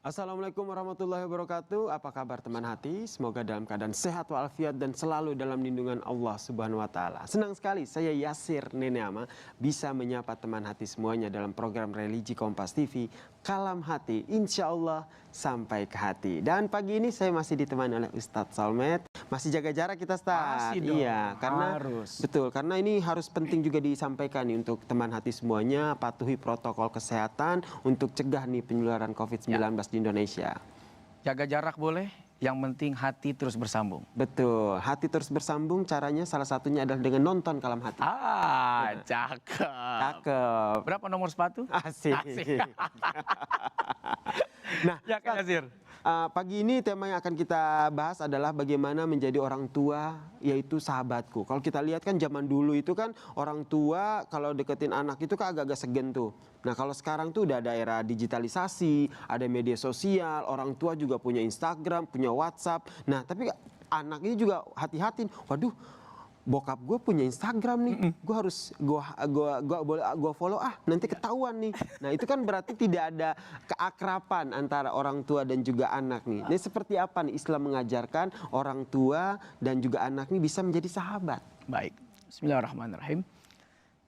Assalamualaikum warahmatullahi wabarakatuh. Apa kabar teman hati? Semoga dalam keadaan sehat walafiat dan selalu dalam lindungan Allah Subhanahu wa taala. Senang sekali saya Yasir Neneama bisa menyapa teman hati semuanya dalam program Religi Kompas TV Kalam Hati. Insya Allah sampai ke hati. Dan pagi ini saya masih ditemani oleh Ustadz Salmet. Masih jaga jarak kita, Ustadz. Masih dong, iya, karena harus. Betul, karena ini harus penting juga disampaikan nih untuk teman hati semuanya, patuhi protokol kesehatan untuk cegah nih penularan COVID-19 di Indonesia. Jaga jarak boleh, yang penting hati terus bersambung. Betul, hati terus bersambung caranya salah satunya adalah dengan nonton Kalam Hati. Cakep. Cakep. Berapa nomor sepatu? Asik. Nah, Ya Kak Yasir. pagi ini tema yang akan kita bahas adalah bagaimana menjadi orang tua, yaitu sahabatku. Kalau kita lihat kan zaman dulu itu kan orang tua kalau deketin anak itu kan agak-agak segan tuh. Nah kalau sekarang tuh udah ada era digitalisasi, ada media sosial, orang tua juga punya Instagram, punya WhatsApp. Nah tapi anak ini juga hati-hati. Waduh, bokap gue punya Instagram nih, gue harus gue follow nanti ketahuan nih. Nah itu kan berarti tidak ada keakraban antara orang tua dan juga anak nih. Ini seperti apa nih Islam mengajarkan orang tua dan juga anak nih bisa menjadi sahabat? Baik, bismillahirrahmanirrahim.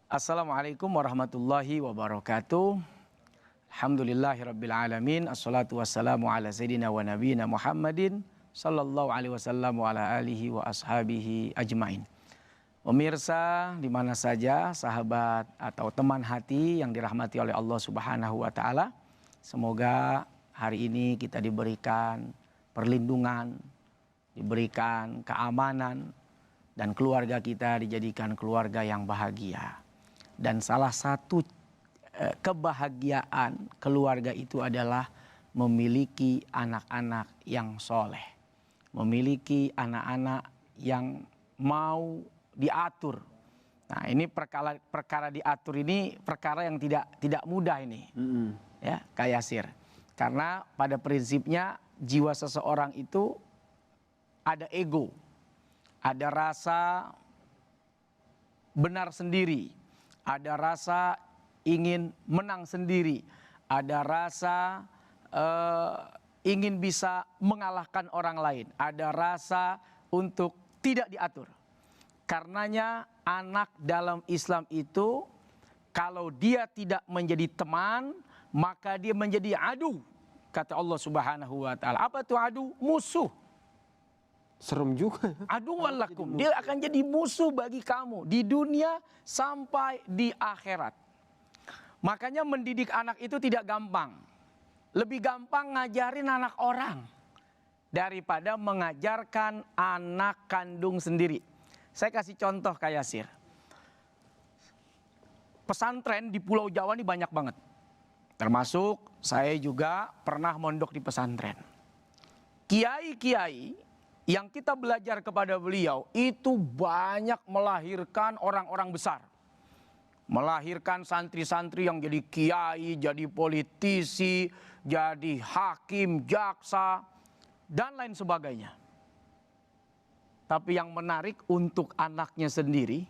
Assalamualaikum warahmatullahi wabarakatuh. Alhamdulillahirrabbilalamin. Assalatu wassalamu ala sayyidina wa nabiyina Muhammadin sallallahu alaihi wasallam wa ala alihi wa ashabihi ajmain. Pemirsa di mana saja, sahabat atau teman hati yang dirahmati oleh Allah Subhanahu wa taala, semoga hari ini kita diberikan perlindungan, diberikan keamanan, dan keluarga kita dijadikan keluarga yang bahagia. Dan salah satu kebahagiaan keluarga itu adalah memiliki anak-anak yang soleh, memiliki anak-anak yang mau diatur. Nah ini perkara diatur ini perkara yang tidak mudah ini, ya Kak Yasir. Karena pada prinsipnya jiwa seseorang itu ada ego, ada rasa benar sendiri, ada rasa ingin menang sendiri, ada rasa ingin bisa mengalahkan orang lain, ada rasa untuk tidak diatur. Karenanya anak dalam Islam itu kalau dia tidak menjadi teman, maka dia menjadi adu. Kata Allah Subhanahu wa taala. Apa itu adu? Musuh. Serem juga. Adu walakum. Dia akan jadi musuh bagi kamu di dunia sampai di akhirat. Makanya mendidik anak itu tidak gampang. Lebih gampang ngajarin anak orang daripada mengajarkan anak kandung sendiri. Saya kasih contoh Kak Yasir. Pesantren di Pulau Jawa ini banyak banget. Termasuk saya juga pernah mondok di pesantren. Kiai-kiai yang kita belajar kepada beliau itu banyak melahirkan orang-orang besar. Melahirkan santri-santri yang jadi kiai, jadi politisi, jadi hakim, jaksa, dan lain sebagainya. Tapi yang menarik untuk anaknya sendiri,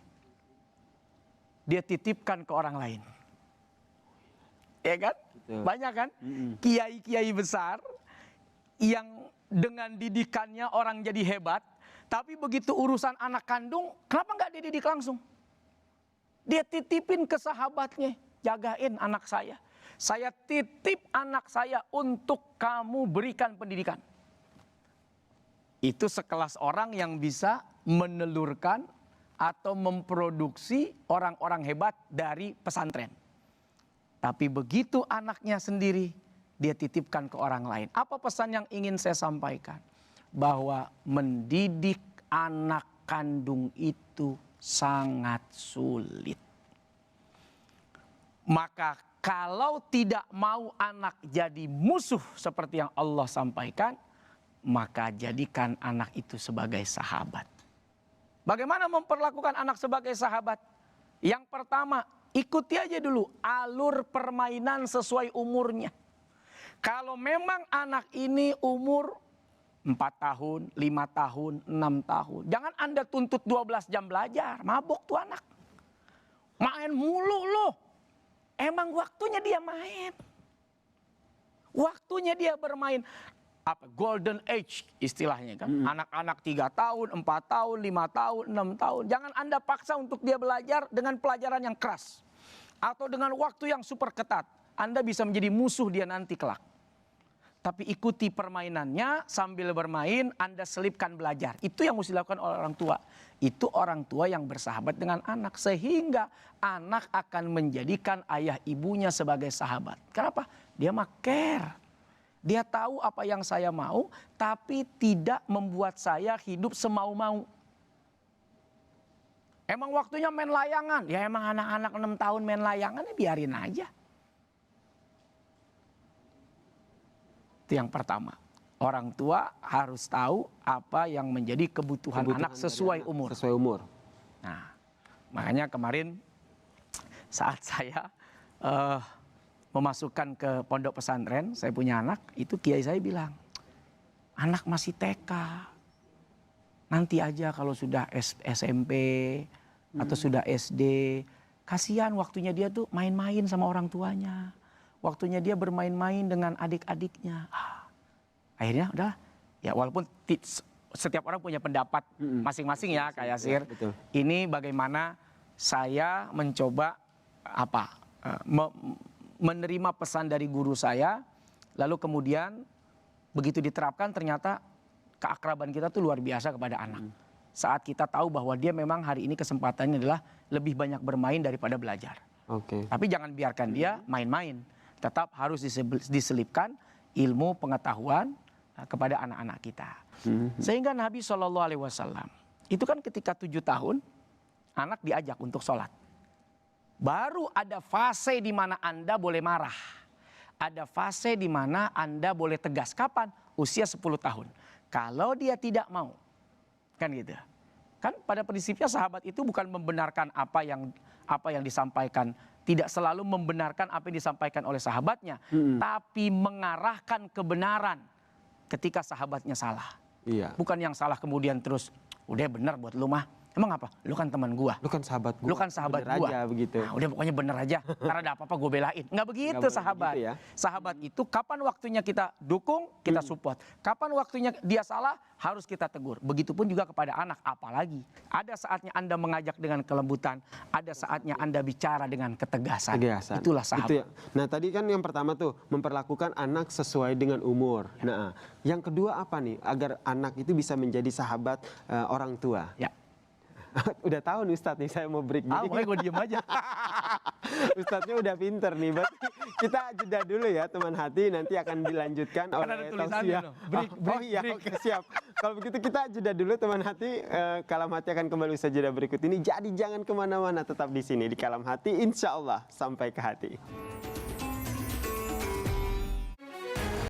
dia titipkan ke orang lain. Ya kan? Betul. Banyak kan? Kiai-kiai besar yang dengan didikannya orang jadi hebat. Tapi begitu urusan anak kandung, kenapa nggak dididik langsung? Dia titipin ke sahabatnya. Jagain anak saya. Saya titip anak saya untuk kamu berikan pendidikan. Itu sekelas orang yang bisa menelurkan atau memproduksi orang-orang hebat dari pesantren. Tapi begitu anaknya sendiri, dia titipkan ke orang lain. Apa pesan yang ingin saya sampaikan? Bahwa mendidik anak kandung itu sangat sulit. Maka kalau tidak mau anak jadi musuh seperti yang Allah sampaikan, maka jadikan anak itu sebagai sahabat. Bagaimana memperlakukan anak sebagai sahabat? Yang pertama, ikuti aja dulu alur permainan sesuai umurnya. Kalau memang anak ini umur 4 tahun, 5 tahun, 6 tahun, jangan Anda tuntut 12 jam belajar, mabok tuh anak. Main mulu loh. Emang waktunya dia main. Waktunya dia bermain apa golden age istilahnya kan. Anak-anak 3 tahun, 4 tahun, 5 tahun, 6 tahun. Jangan Anda paksa untuk dia belajar dengan pelajaran yang keras. Atau dengan waktu yang super ketat. Anda bisa menjadi musuh dia nanti kelak. Tapi ikuti permainannya, sambil bermain Anda selipkan belajar. Itu yang mesti dilakukan oleh orang tua. Itu orang tua yang bersahabat dengan anak. Sehingga anak akan menjadikan ayah ibunya sebagai sahabat. Kenapa? Dia care. Dia tahu apa yang saya mau, tapi tidak membuat saya hidup semau-mau. Emang waktunya main layangan? Ya emang anak-anak 6 tahun main layangan, ya biarin aja. Itu yang pertama. Orang tua harus tahu apa yang menjadi kebutuhan anak sesuai umur. Sesuai umur. Nah, makanya kemarin saat saya memasukkan ke pondok pesantren, saya punya anak, itu kiai saya bilang, anak masih TK. Nanti aja kalau sudah SMP atau sudah SD, kasihan waktunya dia tuh main-main sama orang tuanya. Waktunya dia bermain-main dengan adik-adiknya. Akhirnya udah, ya walaupun setiap orang punya pendapat masing-masing ya Kak Yasir. Betul. Ini bagaimana saya mencoba menerima pesan dari guru saya, lalu kemudian begitu diterapkan ternyata keakraban kita tuh luar biasa kepada anak. Saat kita tahu bahwa dia memang hari ini kesempatannya adalah lebih banyak bermain daripada belajar. Tapi jangan biarkan dia main-main. Tetap harus diselipkan ilmu pengetahuan kepada anak-anak kita. Sehingga Nabi SAW itu kan ketika 7 tahun anak diajak untuk sholat. Baru ada fase di mana Anda boleh marah. Ada fase di mana Anda boleh tegas. Kapan? Usia 10 tahun. Kalau dia tidak mau. Kan gitu. Kan pada prinsipnya sahabat itu bukan membenarkan apa yang disampaikan. Tidak selalu membenarkan apa yang disampaikan oleh sahabatnya. Tapi mengarahkan kebenaran ketika sahabatnya salah. Iya. Bukan yang salah kemudian terus, udah bener buat lu mah. Emang apa? Lu kan teman gua. Lu kan sahabat gua. Lu kan sahabat bener gua. Aja, begitu. Nah, udah pokoknya bener aja. Karena ada apa-apa gue belain. Nggak begitu Nggak sahabat. begitu ya. Sahabat itu kapan waktunya kita dukung, kita support. Kapan waktunya dia salah, harus kita tegur. Begitupun juga kepada anak. Apalagi ada saatnya Anda mengajak dengan kelembutan. Ada saatnya Anda bicara dengan ketegasan. Itulah sahabat. Itu ya. Nah tadi kan yang pertama tuh memperlakukan anak sesuai dengan umur. Ya. Nah yang kedua apa nih agar anak itu bisa menjadi sahabat orang tua? Ya. Udah tahu nih Ustadz nih saya mau break. Boleh gue diem aja. Ustadznya udah pinter nih. Berarti kita jeda dulu ya teman hati. Nanti akan dilanjutkan oleh Tausiah. Oh iya, oke, siap. Kalau begitu kita jeda dulu teman hati. Kalam Hati akan kembali usai jeda berikut ini. Jadi jangan kemana-mana, tetap di sini di Kalam Hati. Insya Allah sampai ke hati.